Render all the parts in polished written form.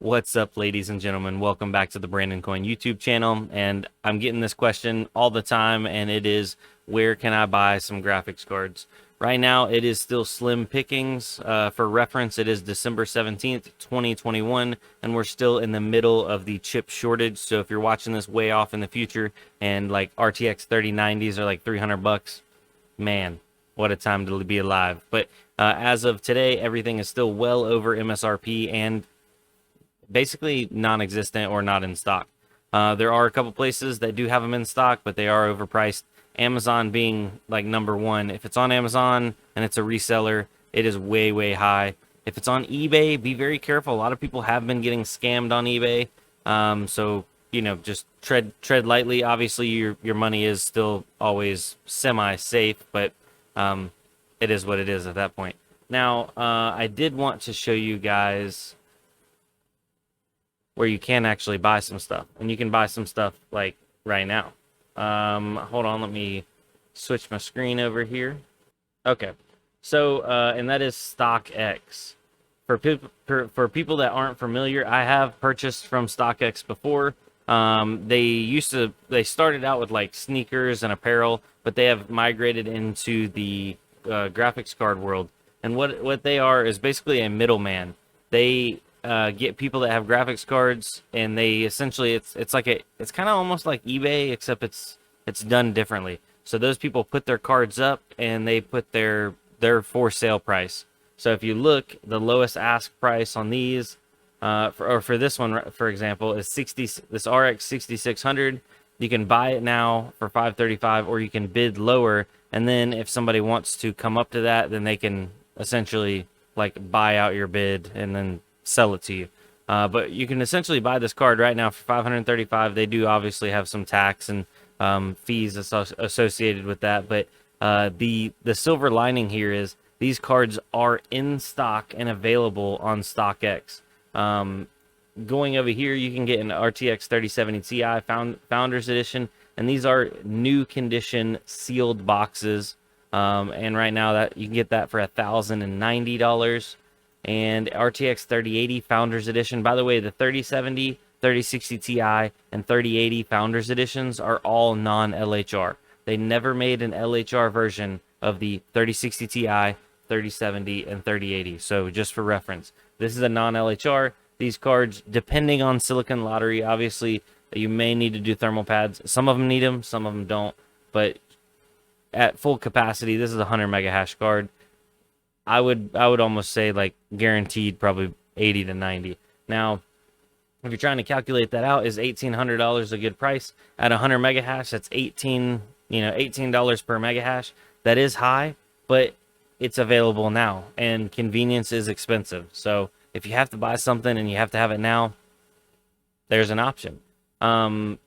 What's up, ladies and gentlemen? Welcome back to the Brandon Coin YouTube channel. And I'm getting this question all the time, and it is, where can I buy some graphics cards? Right now, it is still slim pickings. For reference, it is December 17th, 2021, and we're still in the middle of the chip shortage. So if you're watching this way off in the future and like RTX 3090s are like 300 bucks, man, what a time to be alive. But as of today, everything is still well over MSRP and basically non-existent or not in stock. There are a couple places that do have them in stock, but they are overpriced. Amazon being like number one. If it's on Amazon and it's a reseller, it is way, way high. If it's on eBay, be very careful. A lot of people have been getting scammed on eBay. So, just tread lightly. Obviously, your money is still always semi-safe, but it is what it is at that point. Now, I did want to show you guys where you can actually buy some stuff, and you can buy some stuff like right now. Hold on, let me switch my screen over here. Okay, so and that is Stockx. For people that aren't familiar, I have purchased from Stockx before. They started out with like sneakers and apparel, but they have migrated into the graphics card world. And what they are is basically a middleman. They get people that have graphics cards, and they essentially it's kind of almost like eBay, except it's done differently. So those people put their cards up, and they put their for sale price. So if you look, the lowest ask price on these, for this one, for example, is this RX 6600. You can buy it now for $535, or you can bid lower, and then if somebody wants to come up to that, then they can essentially like buy out your bid and then sell it to you. But you can essentially buy this card right now for $535. They do obviously have some tax and fees associated with that, but the silver lining here is these cards are in stock and available on StockX. Going over here, you can get an RTX 3070 Ti Founders Edition, and these are new condition sealed boxes. And right now that you can get that for $1,090. And RTX 3080 Founders Edition. By the way, the 3070, 3060 Ti, and 3080 Founders Editions are all non-LHR. They never made an LHR version of the 3060 Ti, 3070, and 3080. So just for reference, this is a non-LHR. These cards, depending on Silicon Lottery, obviously you may need to do thermal pads. Some of them need them, some of them don't. But at full capacity, this is a 100 mega hash card. I would almost say like guaranteed probably 80 to 90. Now, if you're trying to calculate that out, is $1,800 a good price? At 100 mega hash, that's $18 per mega hash. That is high, but it's available now, and convenience is expensive. So if you have to buy something and you have to have it now, there's an option. Now,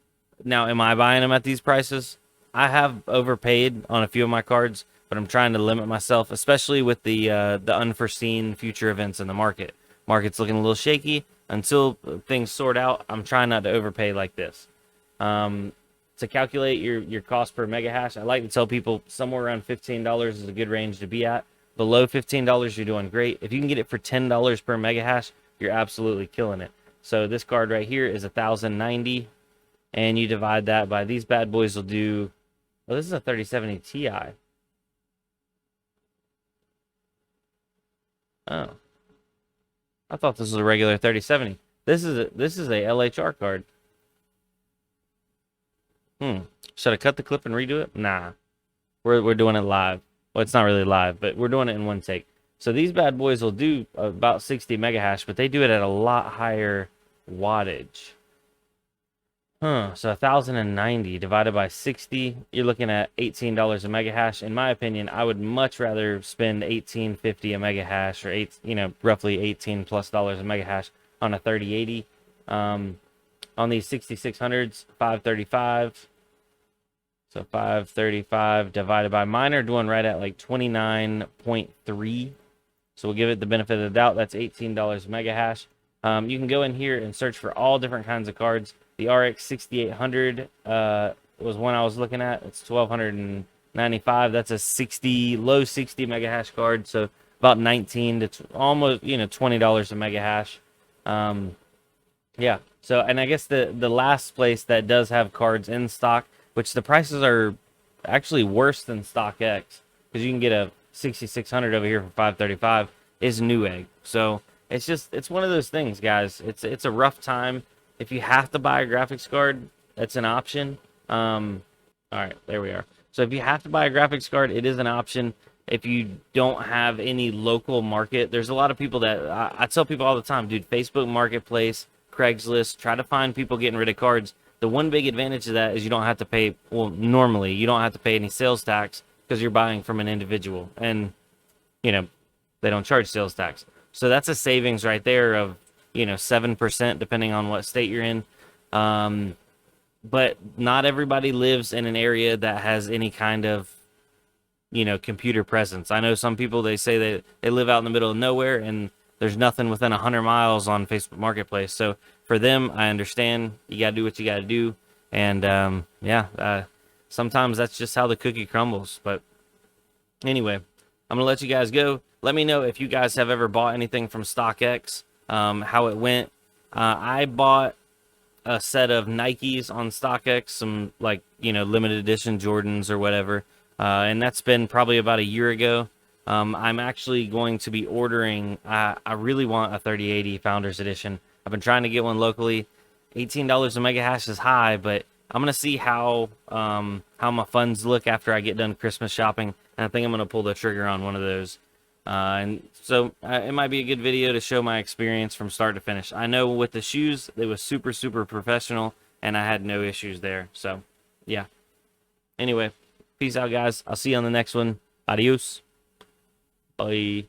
am I buying them at these prices? I have overpaid on a few of my cards, but I'm trying to limit myself, especially with the unforeseen future events in the market. Market's looking a little shaky. Until things sort out, I'm trying not to overpay like this. To calculate your cost per mega hash, I like to tell people somewhere around $15 is a good range to be at. Below $15, you're doing great. If you can get it for $10 per mega hash, you're absolutely killing it. So this card right here is $1,090, and you divide that by these bad boys will do. Well, this is a 3070 Ti. Oh, I thought this was a regular 3070. This is a LHR card. Should I cut the clip and redo it? Nah. We're doing it live. Well, it's not really live, but we're doing it in one take. So these bad boys will do about 60 mega hash, but they do it at a lot higher wattage. So 1,090 divided by 60, you're looking at $18 a mega hash. In my opinion, I would much rather spend $18.50 a mega hash, or roughly $18+ a mega hash on a 3080. On these 6600s, 535. So 535 divided by, mine are doing right at like 29.3. So we'll give it the benefit of the doubt. That's $18 a mega hash. You can go in here and search for all different kinds of cards. The RX 6800 was one I was looking at. It's 1295. That's a low 60 mega hash card. So about 19 to almost $20 a mega hash. Yeah. So, and I guess the last place that does have cards in stock, which the prices are actually worse than Stockx, because you can get a 6600 over here for 535, is Newegg. So it's one of those things, guys. It's a rough time. If you have to buy a graphics card, that's an option. All right, there we are. So if you have to buy a graphics card, it is an option. If you don't have any local market, there's a lot of people that I tell people all the time, dude, Facebook Marketplace, Craigslist, try to find people getting rid of cards. The one big advantage of that is you don't have to pay, well, normally you don't have to pay any sales tax because you're buying from an individual. And, you know, they don't charge sales tax. So that's a savings right there of, 7% depending on what state you're in. But not everybody lives in an area that has any kind of computer presence. I know some people, they say that they live out in the middle of nowhere and there's nothing within 100 miles on Facebook Marketplace. So for them, I understand you got to do what you got to do. And sometimes that's just how the cookie crumbles. But anyway, I'm going to let you guys go. Let me know if you guys have ever bought anything from StockX, how it went. I bought a set of Nikes on StockX, some limited edition Jordans or whatever. And that's been probably about a year ago. I'm actually going to be ordering. I really want a 3080 Founders Edition. I've been trying to get one locally. $18 a mega hash is high, but I'm gonna see how my funds look after I get done Christmas shopping, and I think I'm gonna pull the trigger on one of those. And so it might be a good video to show my experience from start to finish. I know with the shoes, it was super, super professional, and I had no issues there. So, yeah. Anyway, peace out, guys. I'll see you on the next one. Adios. Bye.